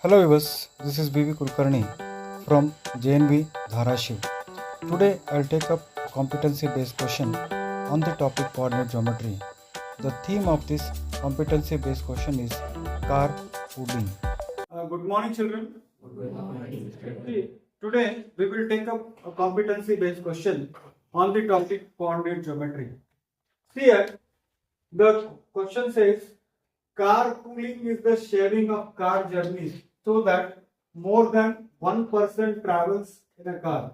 Hello viewers, this is BB Kulkarni from JNB Dharashiv. Today I'll take up a competency based question on the topic coordinate geometry. The theme of this competency based question is carpooling. Good morning children. Today we will take up a competency based question on the topic coordinate geometry. Here the question says carpooling is the sharing of car journeys so that more than one person travels in a car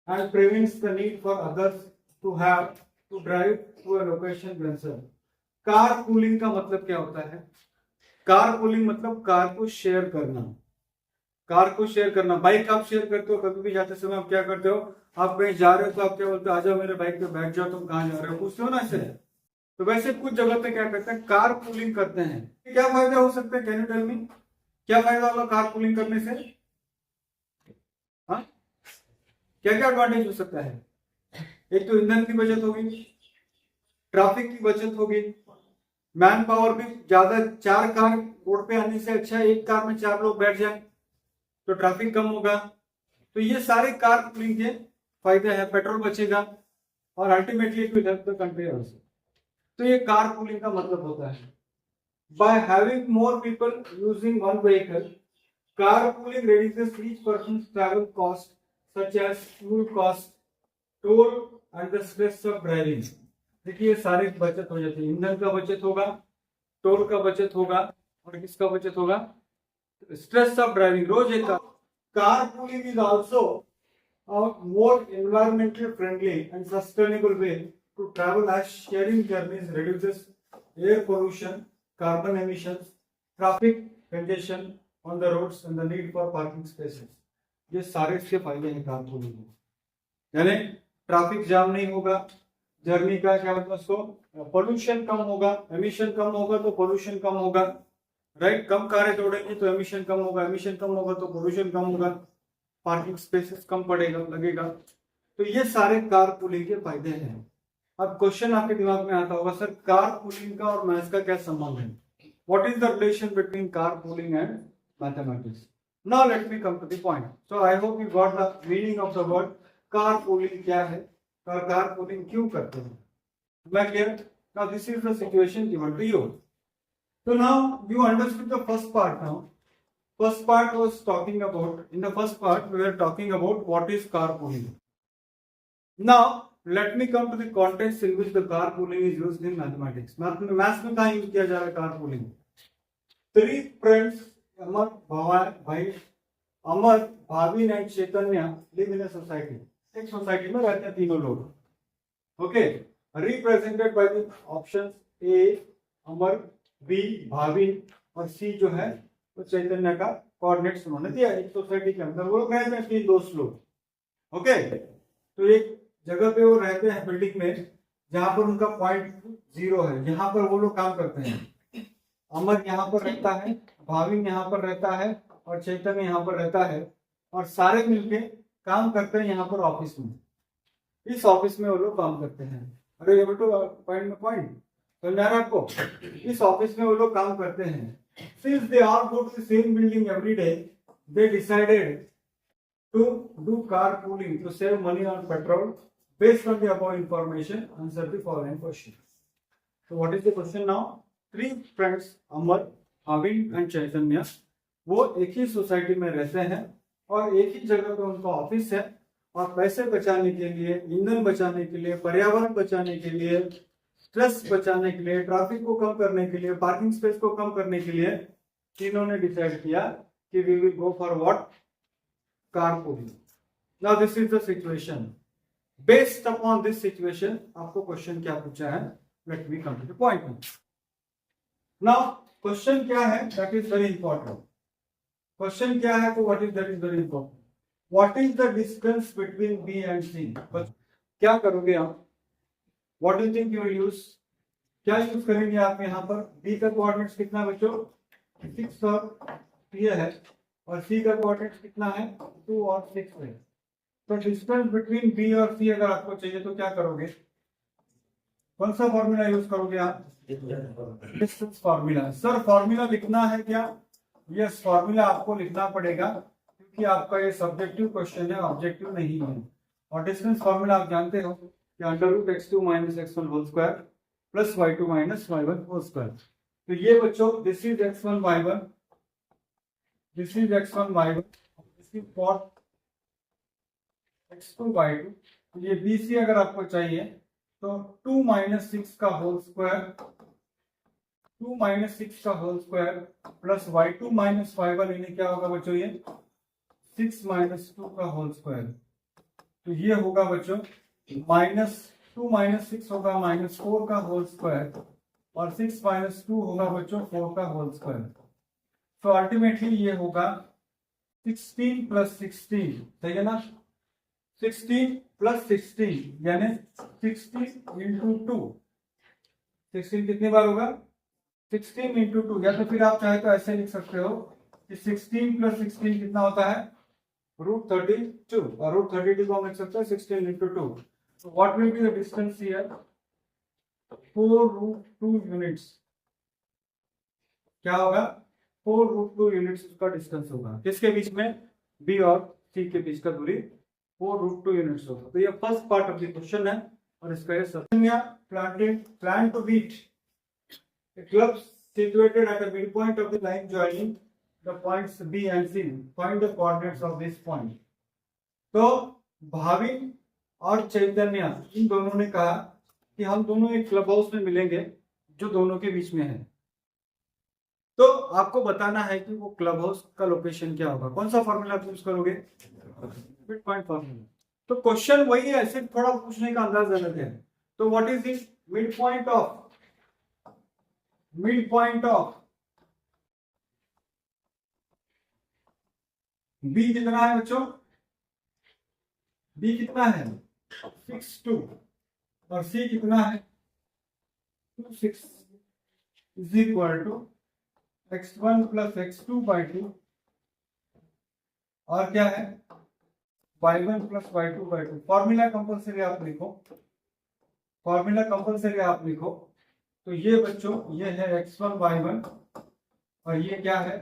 and prevents the need for others to have to drive to a location themselves. Car pooling का मतलब क्या होता है? Car pooling मतलब car को share करना. Car को share करना. बाइक आप शेयर करते हो, कभी भी जाते समय आप क्या करते हो? आप कहीं जा रहे हो तो आप क्या बोलते हो? आ जाओ मेरे बाइक पे बैठ जाओ, तुम कहाँ जा रहे हो? पूछते हो ना ऐसे. तो वैसे कुछ जगह पे क्या करते हैं? कार पूलिंग करते हैं. क्या फायदा हो सकता है? कैन यू टेल मी, क्या फायदा होगा कार पूलिंग करने से? हाँ, क्या क्या एडवांटेज हो सकता है? एक तो ईंधन की बचत होगी, ट्रैफिक की बचत होगी, मैन पावर भी ज्यादा. 4 कार रोड पे आने से अच्छा एक कार में 4 लोग बैठ जाए तो ट्रैफिक कम होगा. तो ये सारे कार पूलिंग के फायदे हैं. पेट्रोल बचेगा और ultimately it will help the country also. तो ये कार पूलिंग का मतलब होता है. By having more people using one vehicle, car pooling reduces each person's travel cost such as fuel cost, toll and the stress of driving. देखिए सारी बचत हो जाती है. ईंधन का बचत होगा, टोल का बचत होगा और किसका बचत होगा? Stress of driving. रोज एक car pooling is also a more environmentally friendly and sustainable way to travel as sharing journeys reduces air pollution, carbon emissions, traffic congestion on the roads and the need for parking spaces. ये सारे इसके फायदे हैं car pooling में. यानी traffic jam नहीं होगा, journey का क्या मतलब उसको पोल्यूशन कम होगा, एमिशन कम होगा तो पोल्यूशन कम होगा, राइट. कम कारें दौड़ेंगी तो एमिशन कम होगा, एमिशन कम होगा तो पोल्यूशन कम होगा, पार्किंग स्पेसेस कम पड़ेगा लगेगा. तो ये सारे कार पूलिंग के फायदे हैं. अब क्वेश्चन आपके दिमाग में आता होगा, सर कार पूलिंग का और मैथ्स का क्या संबंध है? What is the relation between car pooling and mathematics? Now let me come to the point. So I hope you got the meaning of the word car pooling. क्या है और car pooling क्यों करते हैं? मैं clear? Now this is the situation given to you. So now you understood the first part now. First part was talking about, in the first part we were talking about what is carpooling. Now let me come to the context in which the carpooling is used in mathematics. Maths में कहाँ use किया जा रहा है carpooling? 3 friends, Amar, Bhavi, Amar, Bhavin and Chaitanya live in a society. एक society में रहते हैं तीनों लोग. Okay, represented by the options A, Amar, B Bhavin और सी जो है वो चैतन्य का कोऑर्डिनेट्स उन्होंने दिया. एक सोसाइटी के अंदर वो लोग रहते हैं 3 दोस्त लोग. ओके, तो एक जगह पे वो रहते हैं बिल्डिंग में जहां पर उनका पॉइंट 0 है. यहाँ पर वो लोग काम करते हैं. अमर यहाँ पर रहता है, भाविन यहाँ पर रहता है और चैतन्य यहाँ पर रहता है और सारे मिलके काम करते हैं यहाँ पर ऑफिस में. इस ऑफिस में वो लोग काम करते हैं. अरे ये बेटो पॉइंट समझा रहा आपको? इस ऑफिस में वो लोग काम करते हैं. Since they all go to the same building every day, they decided to do carpooling to save money on petrol. Based on the above information, answer the following question. So what is the question now? 3 friends, Amar, Bhavin and Chaitanya, वो एक ही society में रहते हैं और एक ही जगह पे उनका ऑफिस है. और पैसे बचाने के लिए, ईंधन बचाने के लिए, पर्यावरण बचाने के लिए, स्ट्रेस बचाने के लिए, ट्रैफिक को कम करने के लिए, पार्किंग स्पेस को कम करने के लिए तीनों ने डिसाइड किया कि we will go for what? Carpooling. Now this is the situation. Based upon this situation आपको क्वेश्चन क्या पूछा है? Let me come to the point. Now question क्या है? That is very important. Question क्या है तो what is that is very important. What is the distance between B and C? क्या करोगे आप? What do you think you will use? क्या use करेंगे आप यहाँ पर? B का कोऑर्डिनेट्स कितना बच्चों? 6 और ये है और C का कोऑर्डिनेट्स कितना है? 2 और 6 है. तो डिस्टेंस बिटवीन B और C अगर आपको चाहिए तो क्या करोगे? कौन सा फॉर्मूला यूज करोगे आप? Distance formula. सर फॉर्मूला लिखना है क्या? यस, फॉर्मूला आपको लिखना पड़ेगा क्योंकि आपका ये सब्जेक्टिव क्वेश्चन है, ऑब्जेक्टिव नहीं है। और डिस्टेंस फॉर्मूला आप जानते हो कि under root x2 minus x1 whole square plus y2 minus y1 whole square. तो ये बच्चों this is x1 y1, this is x1 y1, this is for x2 y2। तो ये BC अगर आपको चाहिए तो 2 माइनस 6 का होल स्क्वायर, 2 माइनस 6 का whole square plus y2 minus y1, इन्हें क्या होगा बच्चों, ये 6 माइनस 2 का होल स्क्वायर। तो ये होगा बच्चों माइनस 2 माइनस 6 होगा माइनस 4 का होल स्क्वायर और 6 माइनस 2 होगा बच्चों 4 का होल स्क्वायर। तो अल्टीमेटली ये होगा 16 प्लस 16, सही है ना, 16 प्लस 16 यानी 16 इंटू 2। 16 कितनी बार होगा, 16 इंटू 2, या तो फिर आप चाहे तो ऐसे लिख सकते हो कि 16 प्लस 16 कितना होता है, रूट 32, और रूट 32 को हम लिख सकते हैं 16 into 2। So what will be the distance here? 4 root 2 units। क्या होगा, 4 root 2 units उसका डिस्टेंस होगा। किसके बीच में, B और C के बीच का दूरी 4 root 2 units होगा। तो ये first part of the question है और इसका ये सब plan to beat a club situated at a midpoint of the line joining the points B and C. Find the coordinates of this point. तो भाविन और चैतन्य इन दोनों ने कहा कि हम दोनों एक क्लब हाउस में मिलेंगे जो दोनों के बीच में है। तो आपको बताना है कि वो क्लब हाउस का लोकेशन क्या होगा। कौन सा फॉर्मूला आप यूज करोगे, मिड पॉइंट फॉर्मूला। तो क्वेश्चन वही है, सिर्फ थोड़ा पूछने का अंदाज अलग है। तो what is this mid point of B कितना है बच्चों, बी कितना है 6 2 और सी कितना है 2 6 is equal to x1 plus x2 by 2 और क्या है y1 plus y2 by 2। Formula compulsory आप लिखो, फॉर्मूला कंपलसरी आप लिखो। तो ये बच्चों ये है x1 y1 और ये क्या है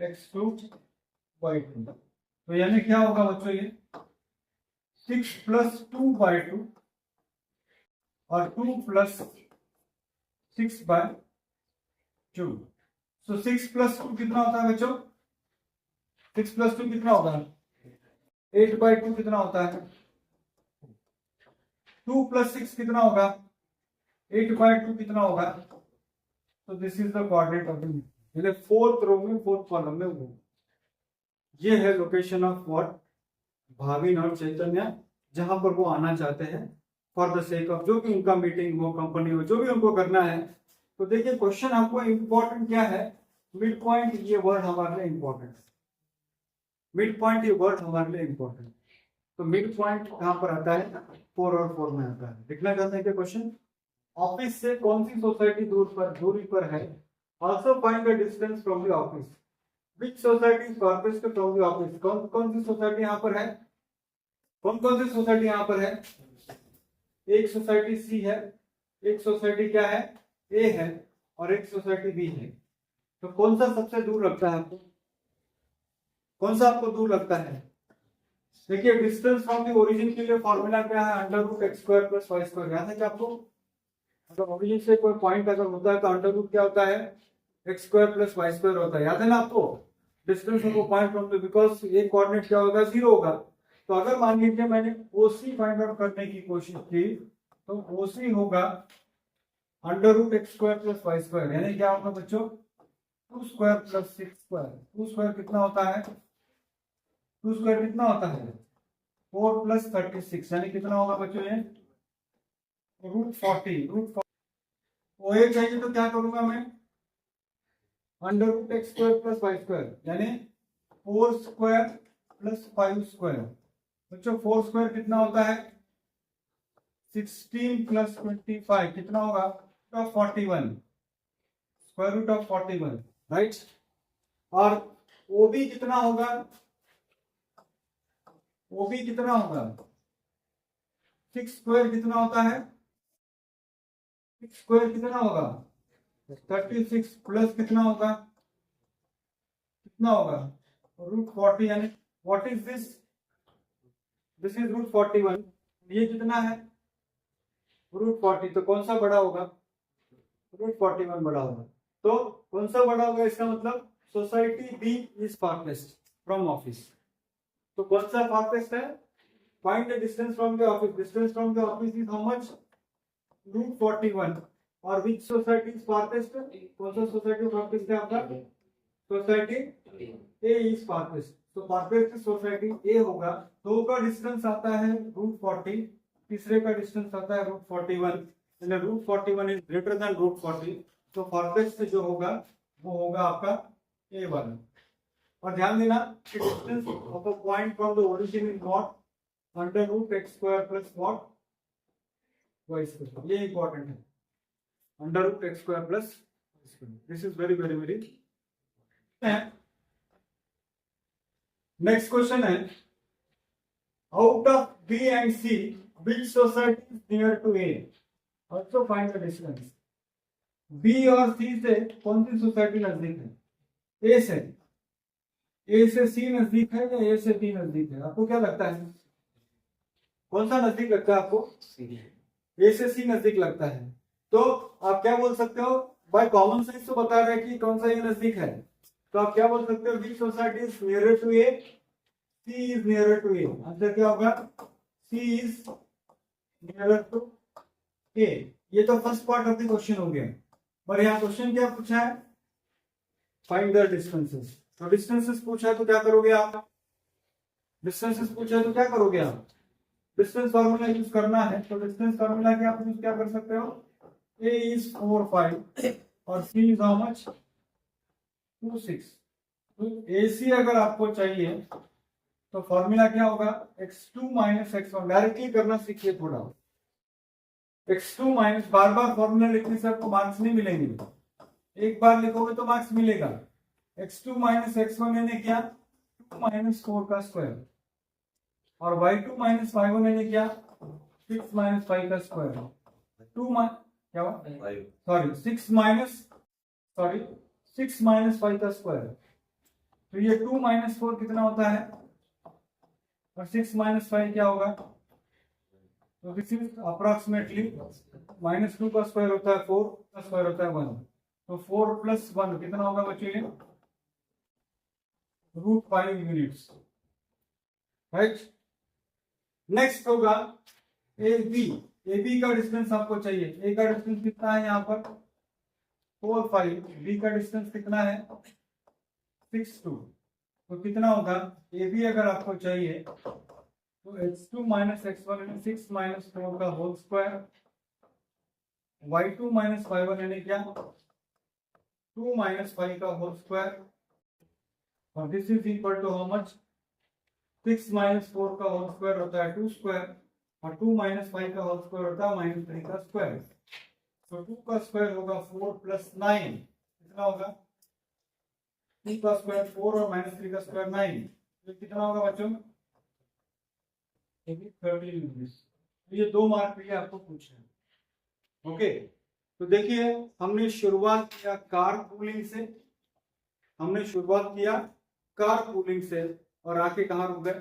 x2 y2। तो यानी क्या होगा बच्चों, ये 6 प्लस 2 बाई 2 और 2 प्लस 6 बाई 2। सो 6 प्लस 2 कितना होता है बच्चों, 6 प्लस 2 कितना होगा 8 बाई 2 कितना होता है, 2 प्लस 6 कितना होगा 8 बाई 2 कितना होगा। तो this is the coordinate of the fourth row में, फोर्थ कॉलम में वो ये है लोकेशन ऑफ व्हाट भाविन और चैतन्य, जहां पर वो आना चाहते हैं फॉर द सेक ऑफ जो भी उनका मीटिंग हो, कंपनी हो, जो भी उनको करना है। तो देखिए क्वेश्चन आपको इंपॉर्टेंट क्या है, मिड पॉइंट, ये वर्ड हमारे लिए इंपॉर्टेंट, मिड पॉइंट ये वर्ड हमारे लिए इंपॉर्टेंट। तो मिड पॉइंट कहां पर आता है, 4 और 4 में आता है। लिखना चाहते हैं क्या क्वेश्चन, ऑफिस से कौन सी सोसाइटी दूरी पर है, also find the distance from the office. Which society is farthest from the office. कौन कौन सी सोसाइटी यहाँ पर है, कौन कौन सी सोसाइटी यहाँ पर है, एक सोसाइटी सी है, एक सोसाइटी क्या है ए है और एक सोसाइटी बी है। तो कौन सा सबसे दूर लगता है आपको, कौन सा आपको दूर लगता है। देखिए डिस्टेंस फ्रॉम द ओरिजिन के लिए फॉर्मूला क्या है, under root X square plus Y square. याद है क्या आपको, अगर ओरिजिन से कोई पॉइंट अगर होता है तो अंडर रूट क्या होता है X square plus Y square होता है। याद है ना आपको, distance of point from the, because एक कोऑर्डिनेट क्या होगा 0 होगा। तो अगर मान लीजिए मैंने ओसी फाइंड आउट करने की कोशिश की तो ओसी होगा under root X square plus Y square, यानी क्या होगा बच्चों 2 स्क्वायर प्लस 6 स्क्वायर। 2 स्क्वायर कितना होता है, 2 स्क्वायर कितना होता है 4 प्लस 36, यानी कितना होगा बच्चों ये रूट 40। ओए चाहिए तो क्या करूंगा मैं, under root X square plus Y square, यानी 4 स्क्वायर प्लस 5 स्क्वायर। बच्चों 4 स्क्वायर कितना होता है 16 प्लस 25 कितना होगा 41, स्क्वायर रूट ऑफ 41, राइट। और ओबी कितना होगा, ओबी कितना होगा 6 स्क्वायर कितना होता है, 6 स्क्वायर कितना होगा 36 प्लस कितना होगा कितना होगा √40, यानी what is this, this is √41, ये कितना है √40, तो कौन सा बड़ा होगा √41 बड़ा होगा। तो कौन सा बड़ा होगा, इसका मतलब society B is farthest from office. तो कौन सा फारफेस्ट है, find the distance from the office, distance from the office is how much √41, और विच सोसाइटी इज फारफेस्ट, कौन सा सोसाइटी फारफेस्ट है आपका, सोसाइटी ए इज फारफेस्ट। तो फारफेस्ट सोसाइटी ए होगा, दो का डिस्टेंस आता है √40, तीसरे का डिस्टेंस आता है √41, यानी √41 इज ग्रेटर देन √40, तो फारफेस्ट जो होगा वो होगा आपका A1। और ध्यान देना कि distance of a point from the origin is not √x² plus what y², ये इंपॉर्टेंट है, √x² plus y², this is very very very. Next question है, out of B and C which society is near to A, also find the distance। B और C से कौन सी society नजदीक है, A से, A से C नजदीक है या A से B नजदीक है, आपको क्या लगता है कौन सा नजदीक लगता है आपको, A से C नजदीक लगता है। तो आप क्या बोल सकते हो, बाय कॉमन सेंस तो बता रहे हैं कि कौन सा ये नजदीक है, तो आप क्या बोल सकते हो, which society is nearer to A, C is nearer to A, answer क्या होगा, C is nearer to A। ये तो first part of the question हो गया, पर यहाँ क्वेश्चन क्या पूछा है, फाइंड द डिस्टेंसेस। तो डिस्टेंसेस पूछा है तो क्या करोगे आप, डिस्टेंसेस पूछा है तो क्या करोगे आप, डिस्टेंस फार्मूला यूज करना है। तो डिस्टेंस फार्मूला के आप यूज क्या कर सकते हो, A is 4 5 और C is how much 2 6। तो AC अगर आपको चाहिए तो फॉर्मूला क्या होगा, x2 माइनस x1, डायरेक्टली करना सीखिए थोड़ा, x2 माइनस, बार बार फॉर्मूला लिखने से आपको मार्क्स नहीं मिलेंगे, एक बार लिखोगे तो मार्क्स मिलेगा। x2 माइनस x1 यानी क्या 2 माइनस 4 का स्क्वायर, और y2 माइनस y1 यानी क्या 6 माइनस 5 का स्क्वायर, 2 क्या सॉरी 6 माइनस 5 का स्क्वायर। तो ये 2 माइनस 4 कितना होता है, और 6 माइनस 5 क्या होगा, तो दिस इज अप्रोक्सीमेटली -2 का स्क्वायर होता है 4 का स्क्वायर होता है 1, तो 4 प्लस 1 कितना होगा बच्चों, √5 यूनिट्स, राइट। नेक्स्ट होगा AB का डिस्टेंस आपको चाहिए, A का डिस्टेंस कितना है यहाँ पर 4 5, B का डिस्टेंस कितना है 6 2, तो कितना होगा, AB अगर आपको चाहिए तो x2 माइनस x1 यानी 6 माइनस 4 का whole square, y2 minus y1 यानी क्या 2 माइनस 5 का होल स्क्वायर, और this is equal to how much, 6 minus 4 का होल स्क्वायर होता है 2 स्क्वायर, और 2 माइनस 5 का होल स्क्वायर होता है -3 का स्क्वायर। तो 2 का स्क्वायर होगा 4 प्लस 9, कितना होगा 2 का स्क्वायर 4 और -3 का स्क्वायर 9, तो कितना होगा बच्चों 13। ये 2 मार्क के लिए आपको पूछना है, ओके। तो देखिए हमने शुरुआत किया कार पूलिंग से, हमने शुरुआत किया कार पूलिंग से और आके कहाँ रुक गए,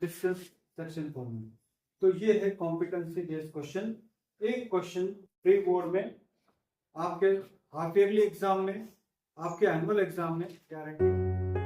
डिस्टेंस सेक्शन फॉर्मूला। तो ये है कॉम्पिटेंसी बेस्ड क्वेश्चन, एक क्वेश्चन प्री बोर्ड में, आपके हाफ ईयरली एग्जाम में, आपके एनुअल एग्जाम में गारंटी।